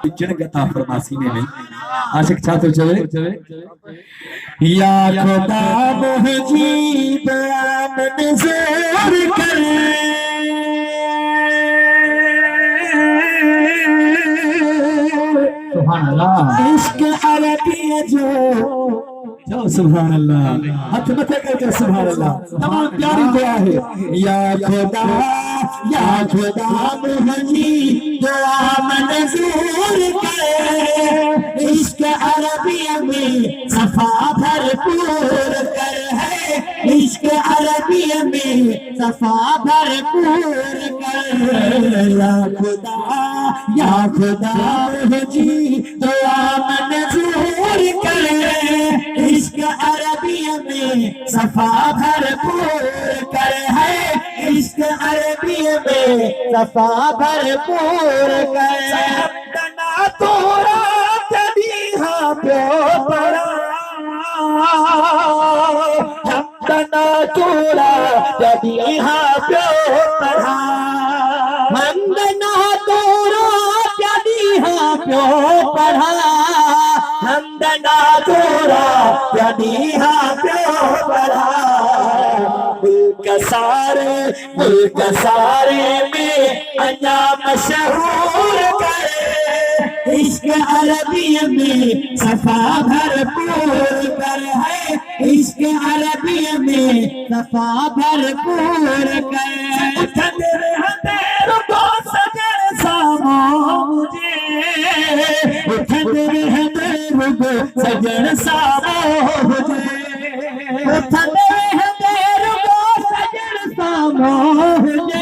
جنگ عطا فرما سینے میں عاشق چاہتے چوے یا خدا مجید آمن زور کر سبحان اللہ عشق عربی جو سبحان اللہ ہاتھ متے کر کے سبحان اللہ تمام پیاری دعا ہے یا خدا مجید آمن زور کر عشق عربی میں صفا بھرپور کر ہے عشق عربی میں صفا بھرپور کر یا خدا مجید آمن زور کر عشق عربی میں صفا بھرپور کر ہے عشق عربی میں صفا بھرپور کر حمدنا تورا تبیہا پیو پڑا حمدنا تورا تبیہا پیو پڑا حمدنا تورا تبیہا پیو پڑھا حمدنا تورا تبیہا پیو پڑھا ملک سارے میں انجا مشہور کرے عشق عربی میں صفا بھرپور کر ہے عشق عربی میں صفا بھرپور کر اٹھندر ہندر کو سجن سامو مجھے اٹھندر ہندر کو سجن سامو مجھے اٹھندر ہندر کو سجن سامو مجھے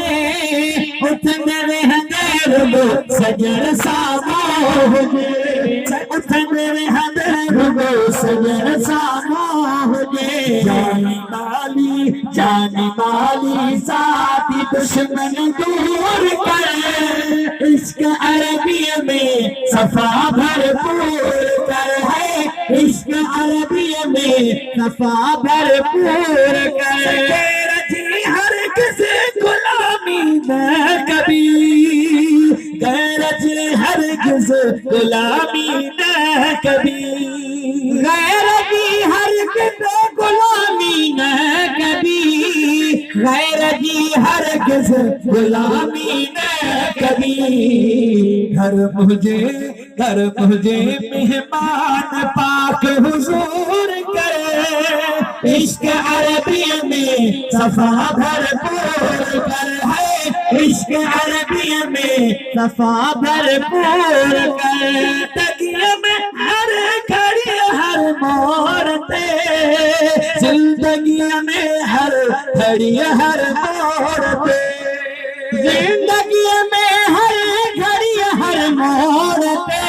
اٹھندر ہندر کو سجن سامو مجھے اٹھندر ہندر کو سجن سامو مجھے جانی مالی ساتھی دشمن دور کر عشق عربی میں صفا بھرپور کر ہے عشق عربی میں صفا بھرپور کر غیرتی ہرگز غلامی نہ کبھی غیرتی ہرگز غلامی نہ کبھی غیرتی ہرگز غلامی نہ کبھی غیرتی ہرگز غلامی نہ کبھی گھر مجھے مہمان پاک حضور کرے عشق عربی میں صفا بھرپور کر ہے عشق عربی میں صفا بھرپور کر تکیے میں ہر گھڑی ہر مورتے زندگی میں ہر گھڑی ہر مورتے زندگی میں ہر گھڑی ہر مورتے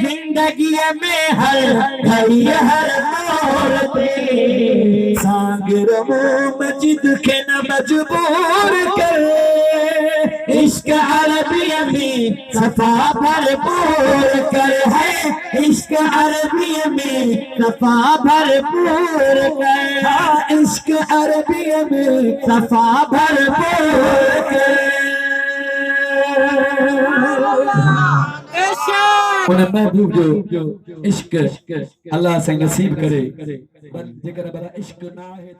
زندگی میں ہر گھڑی ہر مورتے سانگر مسجد کے نہ مجبور کر عشق عربی میں صفا بھرپور کر ہے عشق عربی میں صفا بھرپور کر عشق عربی میں صفا بھرپور کر انہیں محبوب جو عشق اللہ سے نصیب کرے جگر بڑا عشق نہ ہے